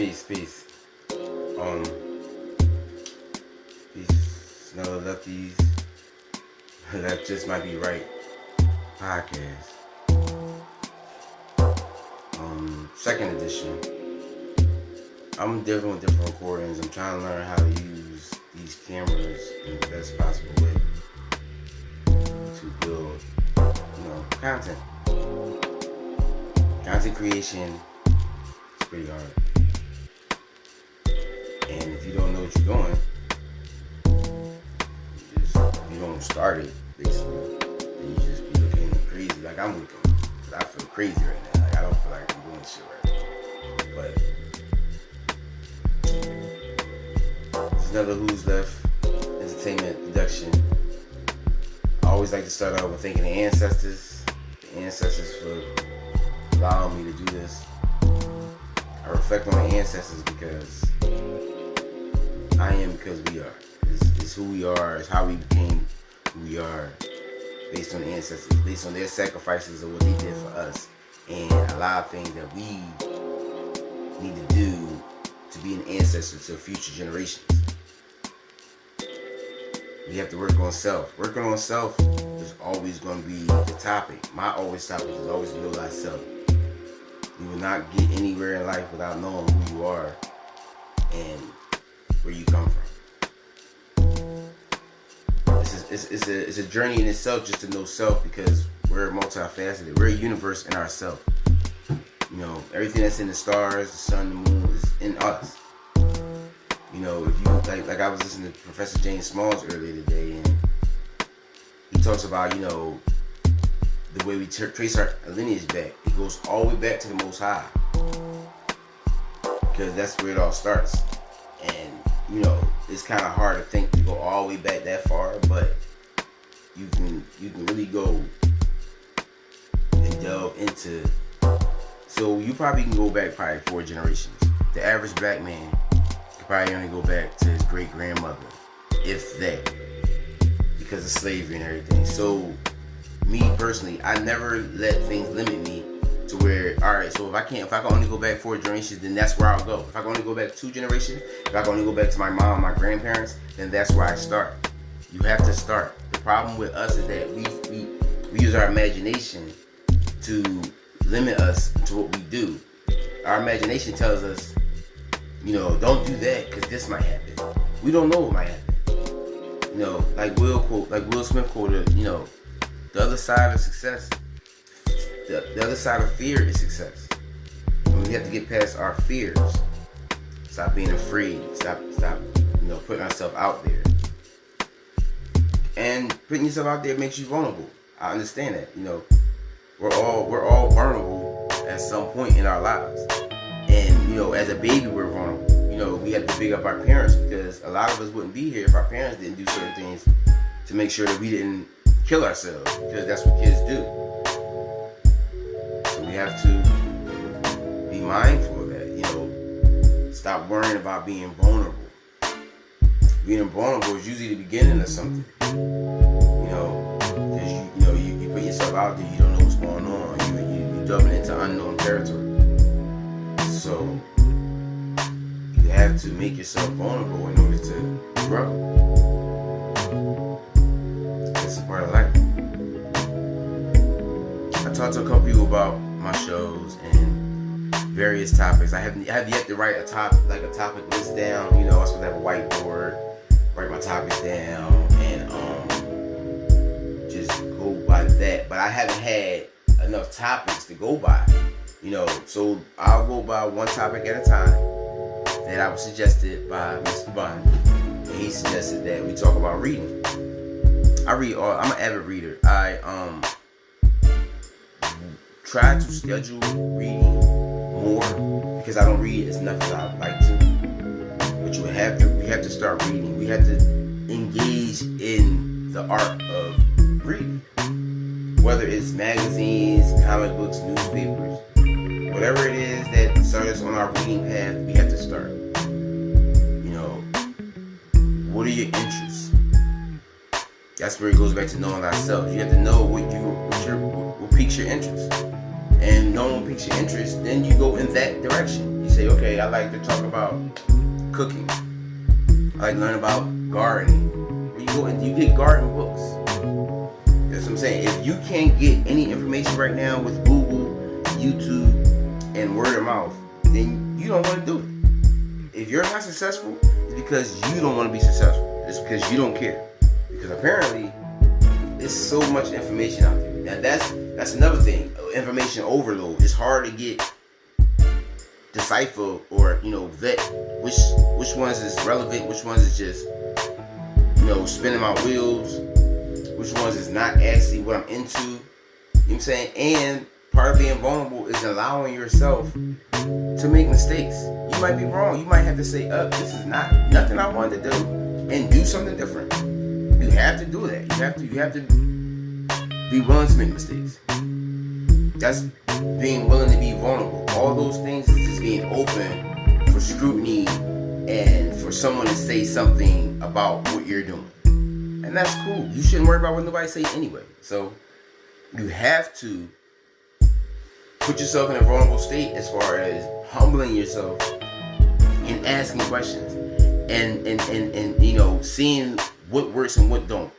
Peace. Um, peace. Another lefties. That just might be right. Podcast. Second edition. I'm dealing with different recordings. I'm trying to learn how to use these cameras in the best possible way to build, content. Content creation is pretty hard. And if you don't know what you're doing, you don't start it, basically, then you just be looking crazy like I'm looking. Cause I feel crazy right now. Like I don't feel like I'm doing shit right now. But there's another Who's Left entertainment production. I always like to start out with thanking the ancestors for allowing me to do this. I reflect on the ancestors because I am because we are. It's who we are. It's how we became who we are, based on the ancestors, based on their sacrifices of what they did for us, and a lot of things that we need to do to be an ancestor to future generations. We have to work on self. Working on self is always going to be the topic. My topic is always know thyself. You will not get anywhere in life without knowing who you are and where you come from. It's a journey in itself just to know self, because we're multifaceted. We're a universe in ourselves. Everything that's in the stars, the sun, the moon is in us. If you like I was listening to Professor James Smalls earlier today, and he talks about the way we trace our lineage back. It goes all the way back to the Most High, because that's where it all starts. And it's kind of hard to think to go all the way back that far, but you can really go and delve into. So you probably can go back probably 4 generations. The average black man could probably only go back to his great grandmother, if that, because of slavery and everything. So me personally, I never let things limit me to where, all right, so if I can only go back 4 generations, then that's where I'll go. If I can only go back 2 generations, if I can only go back to my mom, my grandparents, then that's where I start. You have to start. The problem with us is that we use our imagination to limit us to what we do. Our imagination tells us, don't do that because this might happen. We don't know what might happen. Like Will Smith quoted, the other side of success, the other side of fear is success. And we have to get past our fears. Stop being afraid. Stop putting ourselves out there. And putting yourself out there makes you vulnerable. I understand that. We're all vulnerable at some point in our lives. And as a baby we're vulnerable. We have to big up our parents, because a lot of us wouldn't be here if our parents didn't do certain things to make sure that we didn't kill ourselves, because that's what kids do. So we have to be mindful of that. Stop worrying about being vulnerable. Being vulnerable is usually the beginning of something. Because you put yourself out there, you don't know what's going on. You're jumping into unknown territory. So you have to make yourself vulnerable in order to grow. It's a part of life. I talked to a couple people about my shows and various topics. I have yet to write a topic list down. I was supposed to have a whiteboard, write my topics down, and just go by that. But I haven't had enough topics to go by. So I'll go by one topic at a time that I was suggested by Mr. Bond. And he suggested that we talk about reading. I'm an avid reader. I try to schedule reading more, because I don't read as much as I'd like to. But we have to start reading. We have to engage in the art of reading. Whether it's magazines, comic books, newspapers, whatever it is that starts us on our reading path, we have to start. What are your interests? That's where it goes back to knowing thyself. You have to know what piques your interest. And knowing what piques your interest, then you go in that direction. You say, okay, I like to talk about cooking. I like to learn about gardening. You go and you get garden books. That's what I'm saying. If you can't get any information right now with Google, YouTube, and word of mouth, then you don't want to do it. If you're not successful, it's because you don't want to be successful. It's because you don't care. Because apparently, there's so much information out there. Now that's another thing. Information overload. It's hard to get decipher or vet which ones is relevant, which ones is just spinning my wheels, which ones is not actually what I'm into. You know what I'm saying? And part of being vulnerable is allowing yourself to make mistakes. You might be wrong. You might have to say, this is nothing I wanted to do, and do something different. You have to do that. You have to be willing to make mistakes. That's being willing to be vulnerable. All those things is just being open for scrutiny and for someone to say something about what you're doing. And that's cool. You shouldn't worry about what nobody says anyway. So you have to put yourself in a vulnerable state as far as humbling yourself and asking questions and seeing what works and what don't.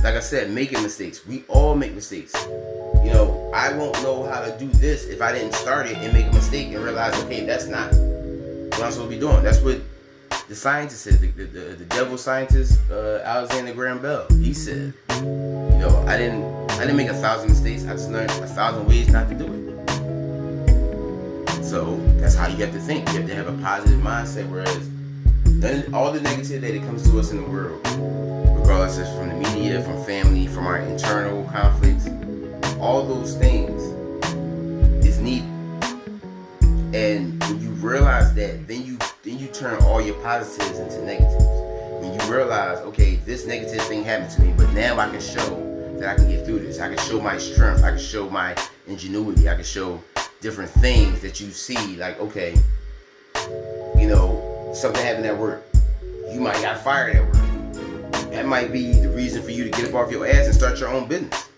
Like I said, making mistakes. We all make mistakes. I won't know how to do this if I didn't start it and make a mistake and realize, okay, that's not what I'm supposed to be doing. That's what the scientist said, the devil scientist, Alexander Graham Bell. He said, I didn't make 1,000 mistakes. I just learned 1,000 ways not to do it. So that's how you have to think. You have to have a positive mindset. Whereas all the negativity that comes to us in the world, regardless if it's from the media, from family, from our internal conflicts, all those things is needed. And when you realize that, then you turn all your positives into negatives. When you realize, okay, this negative thing happened to me, but now I can show that I can get through this. I can show my strength. I can show my ingenuity. I can show different things that you see. Like, okay, something happened at work. You might got fired at work. That might be the reason for you to get up off your ass and start your own business.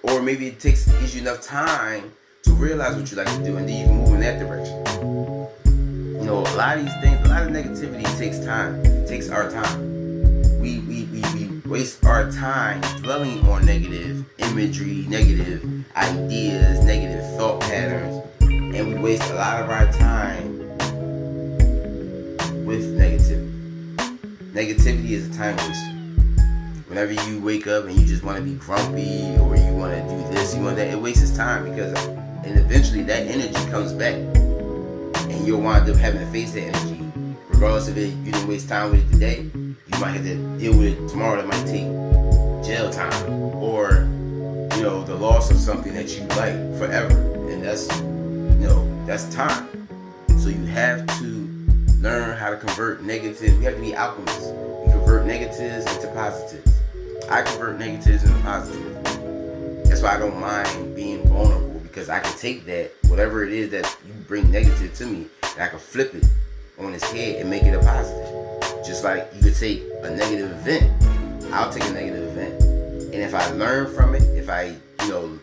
Or maybe it gives you enough time to realize what you like to do, and then you can move in that direction. A lot of these things, a lot of negativity takes time. It takes our time. We waste our time dwelling on negative imagery, negative ideas, negative thought patterns, and we waste a lot of our time with negativity. Negativity is a time waster. Whenever you wake up and you just want to be grumpy, or you want to do this, you want that, it wastes time and eventually that energy comes back, and you'll wind up having to face that energy. Regardless of it, you didn't waste time with it today, you might have to deal with it tomorrow. That might take jail time, or the loss of something that you like forever, and that's time. So you have to learn how to convert negative. We have to be alchemists. We convert negatives into positives. I convert negatives into positives. That's why I don't mind being vulnerable, because I can take that, whatever it is that you bring negative to me, and I can flip it on its head and make it a positive. Just like you could take a negative event. I'll take a negative event, and if I learn from it, if I dwell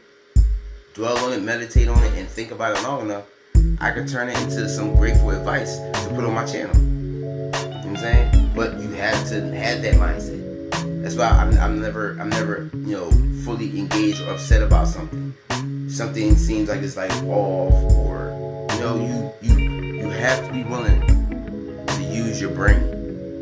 on it, meditate on it, and think about it long enough, I could turn it into some grateful advice to put on my channel. You know what I'm saying? But you have to have that mindset. That's why I'm never fully engaged or upset about something. Something seems like it's like off, or you have to be willing to use your brain.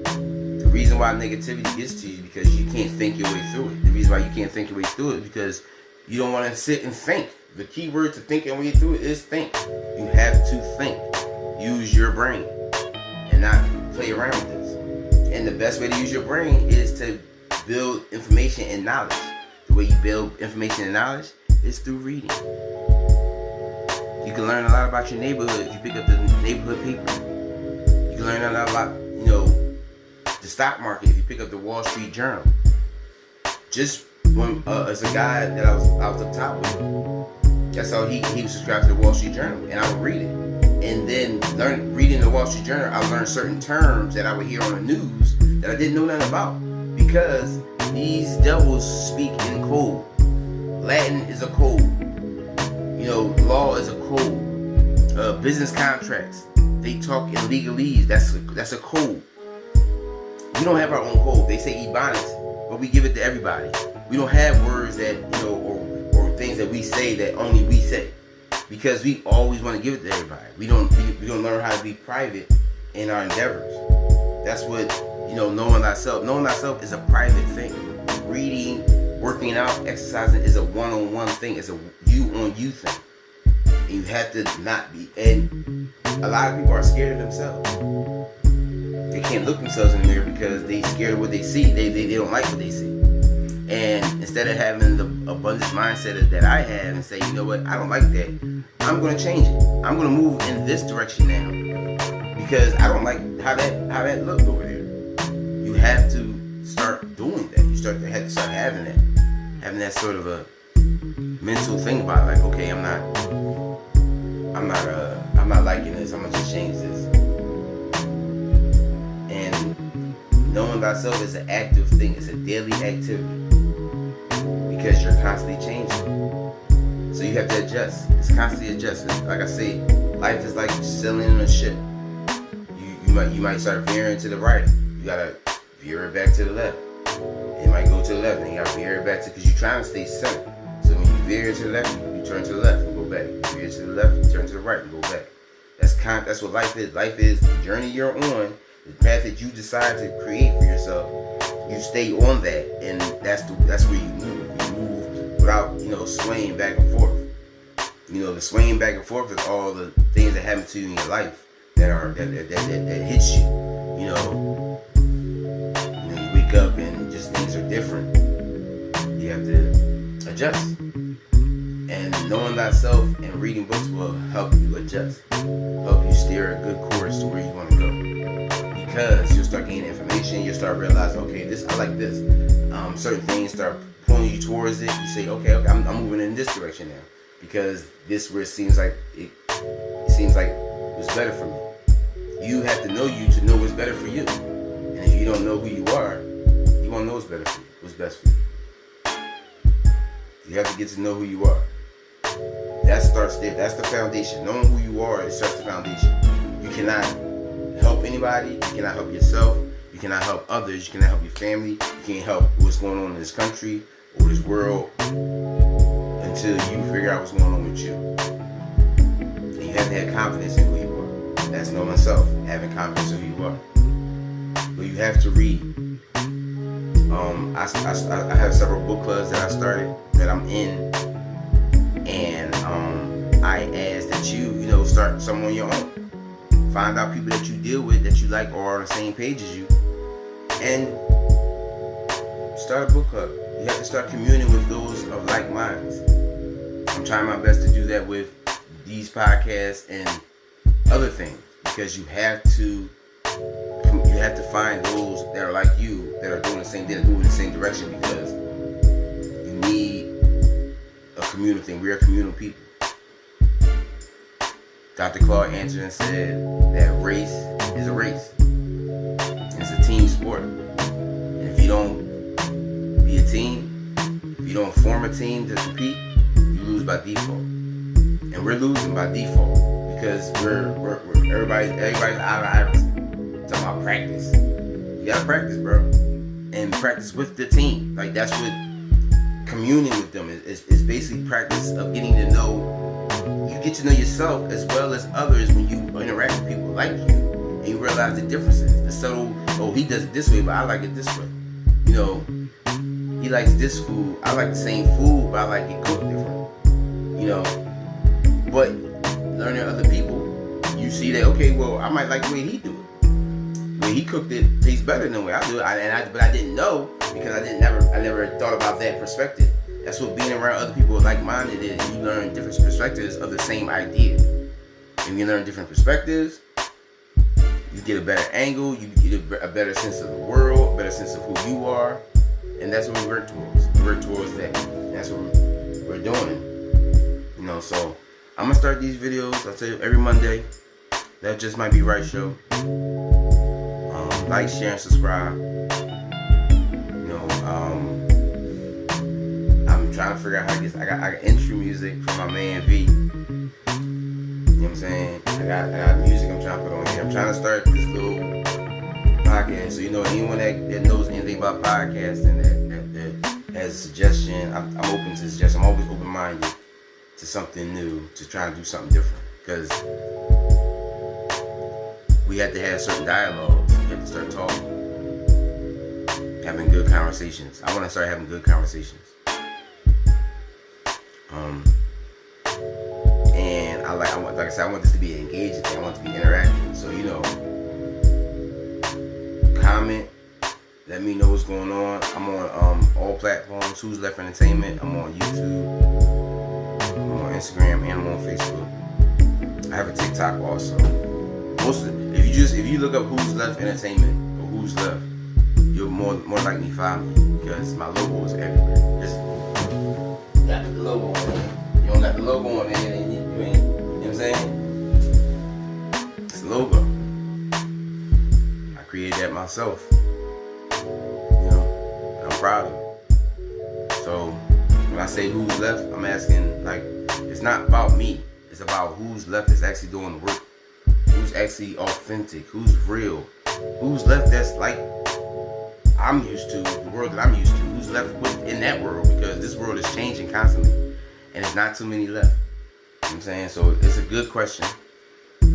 The reason why negativity gets to you is because you can't think your way through it. The reason why you can't think your way through it is because you don't want to sit and think. The key word to think your way through it is think. You have to think. Use your brain and not play around with this. And the best way to use your brain is to build information and knowledge. The way you build information and knowledge is through reading. You can learn a lot about your neighborhood if you pick up the neighborhood paper. You can learn a lot about, the stock market if you pick up the Wall Street Journal. Just when as a guy that I was up top with, that's how he was subscribed to the Wall Street Journal, and I would read it. And then reading the Wall Street Journal, I learned certain terms that I would hear on the news that I didn't know nothing about, because these devils speak in code. Latin is a code. Law is a code. Business contracts, they talk in legalese. That's a code. We don't have our own code. They say Ebonics, but we give it to everybody. We don't have words that, or things that we say that only we say, because we always want to give it to everybody. We don't learn how to be private in our endeavors. That's what, knowing thyself. Knowing thyself is a private thing. Reading, working out, exercising is a one-on-one thing. It's a you-on-you thing. And you have to not be. And a lot of people are scared of themselves. They can't look themselves in the mirror because they scared of what they see. They don't like what they see. And instead of having the abundance mindset that I have and say, you know what, I don't like that, I'm going to change it. I'm going to move in this direction now because I don't like how that looked over there. You have to start doing that. You have to start having that sort of a mental thing about it. Like, okay, I'm not liking this. I'm gonna just change this. And knowing thyself is an active thing. It's a daily activity because you're constantly changing. So you have to adjust. It's constantly adjusting. Like I say, life is like sailing in a ship. You might start veering to the right. You gotta veer it back to the left. It might go to the left, and you gotta veer it back to, because you're trying to stay center. So when you veer to the left, you turn to the left and go back. You veer to the left, you turn to the right and go back. That's what life is. Life is the journey you're on, the path that you decide to create for yourself. You stay on that, and that's where you move. You move without swaying back and forth. The swaying back and forth is all the things that happen to you in your life that hits you. You wake up and just things are different. You have to adjust. And knowing thyself and reading books will help you adjust, help you steer a good course to where you want to go. Because you'll start gaining information, you'll start realizing, okay, I like this. Certain things start pulling you towards it. You say, okay, I'm moving in this direction now, because this where it seems like it's better for me. You have to know you to know what's better for you. And if you don't know who you are, you won't know what's better for you, what's best for you. You have to get to know who you are. That starts there. That's the foundation. Knowing who you are, it starts the foundation. You cannot help anybody. You cannot help yourself. You cannot help others. You cannot help your family. You can't help what's going on in this country or this world until you figure out what's going on with you. And you have to have confidence in who you are. That's knowing self, having confidence in who you are. But you have to read. I have several book clubs that I started that I'm in, and I ask that you start some on your own. Find out people that you deal with that you like or are on the same page as you, and start a book club. You have to start communing with those of like minds. I'm trying my best to do that with these podcasts and other things, because you have to find those that are like you, that are doing the same thing, that are moving in the same direction, because you need a communal thing. We are communal people. Dr. Claude answered and said that race is a race. It's a team sport. And if you don't be a team, if you don't form a team to compete, you lose by default. And we're losing by default because we're everybody's out of irons. Talking about practice. You gotta practice, bro. And practice with the team. Like, that's what communing with them is basically practice of getting to know. You get to know yourself as well as others when you interact with people like you, and you realize the differences. The subtle, he does it this way, but I like it this way. He likes this food. I like the same food, but I like it cooked different. But learning other people, you see that, okay, well, I might like the way he do it. The way he cooked it tastes better than the way I do it. But I didn't know, because I never thought about that perspective. That's what being around other people like-minded is. You learn different perspectives of the same idea. And you learn different perspectives, you get a better angle, you get a better sense of the world, a better sense of who you are. And that's what we work towards. We work towards that. That's what we're doing. So I'm going to start these videos, I'll tell you, every Monday. That Just Might Be Right show. Like, share, and subscribe. I'm trying to figure out how to get. I got intro music from my man V. know what I'm saying? I got music I'm trying to put on here. I'm trying to start this little podcast. So, anyone that knows anything about podcasting that has a suggestion, I'm open to suggestions. I'm always open-minded to something new, to try to do something different. Because we have to have certain dialogues. We have to start talking. Having good conversations. I want to start having good conversations. And like I said, I want this to be an engaging thing. I want it to be interactive. So, comment. Let me know what's going on. I'm on all platforms. Who's Left Entertainment. I'm on YouTube. I'm on Instagram, and I'm on Facebook. I have a TikTok also. If you look up Who's Left Entertainment or Who's Left, you'll more likely find me because my logo is everywhere. Just got the logo on there. You don't got the logo on there, and you ain't. You know what I'm saying? It's a logo. I created that myself. I'm proud of it. So when I say who's left, I'm asking, like, it's not about me. It's about who's left that's actually doing the work. Who's actually authentic. Who's real. Who's left that's like I'm used to, the world that I'm used to. Who's left in that world, because this world is changing constantly and there's not too many left. You know what I'm saying? So it's a good question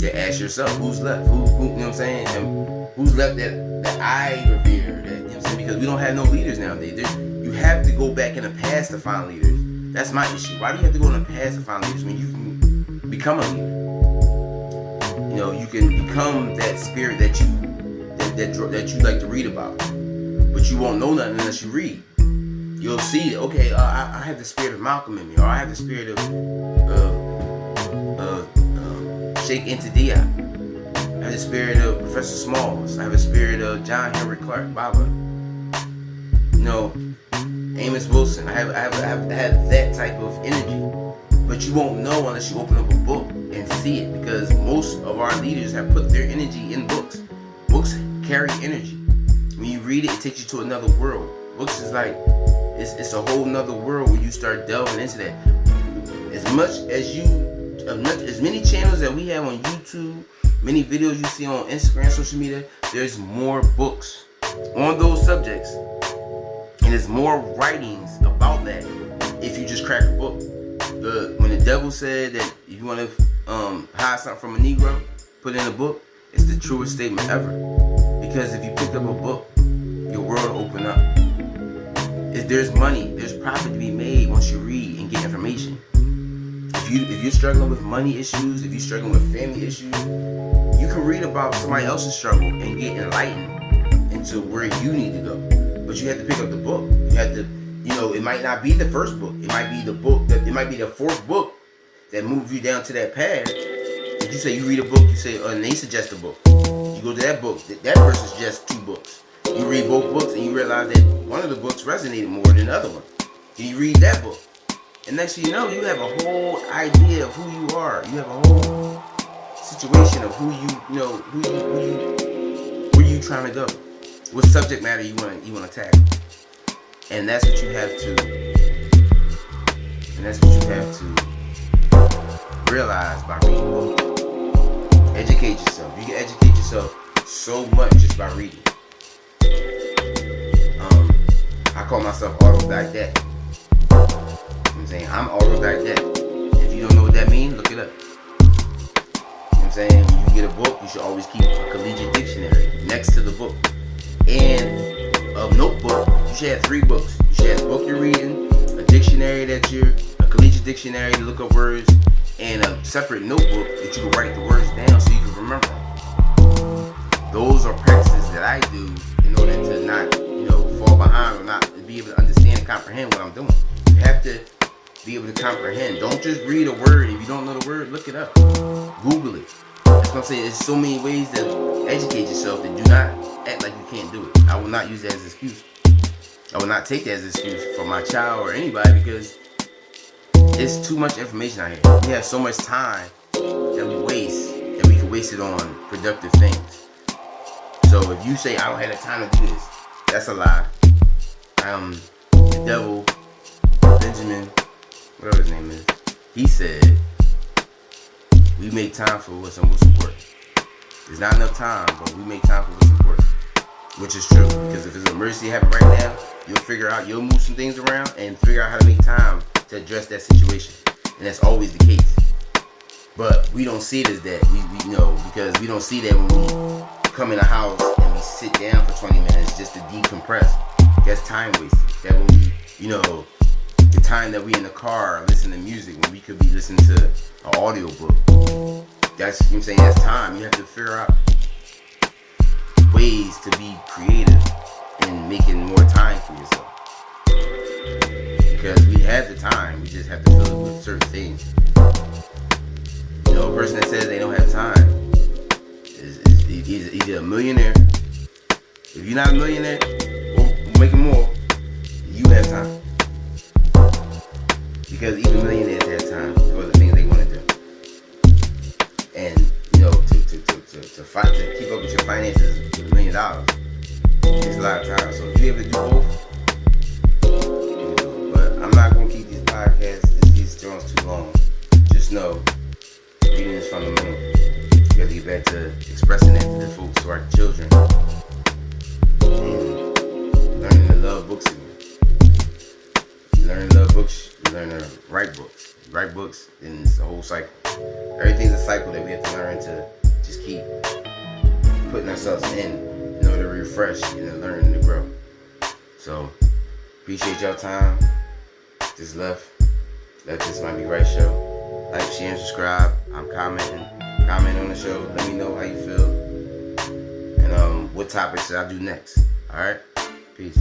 to ask yourself, who's left? Who you know what I'm saying? And who's left that I revere, that, you know what I'm saying? Because we don't have no leaders nowadays. You have to go back in the past to find leaders. That's my issue. Why do you have to go in the past to find leaders when you can become a leader? You can become that spirit that you like to read about. But you won't know nothing unless you read. You'll see, okay, I have the spirit of Malcolm in me, or I have the spirit of Sheikh Anta Diop. I have the spirit of Professor Smalls. I have the spirit of John Henry Clark, Baba. Amos Wilson. I have that type of energy. But you won't know unless you open up a book and see it, because most of our leaders have put their energy in books. Books carry energy. When you read it, it takes you to another world. Books is like, it's a whole nother world when you start delving into that. As many channels that we have on YouTube, many videos you see on Instagram, social media, there's more books on those subjects. And there's more writings about that if you just crack a book. When the devil said that if you want to hide something from a Negro, put it in a book, it's the truest statement ever. Because if you pick up a book, your world will open up. There's money, there's profit to be made once you read and get information. If you're struggling with money issues, if you're struggling with family issues, you can read about somebody else's struggle and get enlightened into where you need to go. But you have to pick up the book. You have to, it might not be the first book. It might be the book it might be the fourth book that moves you down to that path. If you say you read a book, you say, and they suggest a book. You go to that book, that person suggests 2 books. You read both books and you realize that one of the books resonated more than the other one. Then you read that book. And next thing you know, you have a whole idea of who you are. You have a whole situation of where you trying to go. What subject matter you want to tackle. And that's what you have to realize by reading books. Educate yourself. You can educate yourself so much just by reading. I call myself autodidact. I'm saying I'm autodidact. If you don't know what that means, look it up. I'm saying when you get a book, you should always keep a collegiate dictionary next to the book. And a notebook, you should have 3 books. You should have a book you're reading, a dictionary a collegiate dictionary to look up words, and a separate notebook that you can write the words down so you can remember them. Those are practices that I do in order to not, fall behind or not be able to understand and comprehend what I'm doing. You have to be able to comprehend. Don't just read a word. If you don't know the word, look it up. Google it. That's what I'm saying. There's so many ways to educate yourself that do not act like you can't do it. I will not use that as an excuse. I will not take that as an excuse for my child or anybody, because it's too much information out here. We have so much time that we waste, that we can waste it on productive things. So if you say I don't have the time to do this, that's a lie. The devil, Benjamin, whatever his name is, he said, we make time for what's most important. There's not enough time, but we make time for what's important, which is true. Because if it's an emergency happening right now, you'll move some things around and figure out how to make time to address that situation, and that's always the case. But we don't see it as that. We know, because we don't see that when we come in the house and we sit down for 20 minutes just to decompress. That's time wasted. That when we, the time that we in the car listening to music when we could be listening to an audio book. That's, you know what I'm saying, that's time. You have to figure out ways to be creative and making more time for yourself. Because we have the time, we just have to fill it with certain things. A person that says they don't have time is either a millionaire. If you're not a millionaire, or making more, you have time. Because even millionaires have time for the things they want to do. And, to keep up with your finances with $1 million takes a lot of time. So if you're able to do both, you can do it. But I'm not going to keep these podcasts, these joints too long. Just know, reading is fundamental. You have to get back to expressing that to the folks, to our children, and learning to love books again. You learn to love books, you learn to write books. You write books, and it's a whole cycle. Everything's a cycle that we have to learn to just keep putting ourselves in order to refresh and to learn and to grow. So, appreciate y'all time. Just left This Might Be Right show. Like, share, and subscribe. I'm commenting. Comment on the show. Let me know how you feel. And what topics should I do next. Alright? Peace.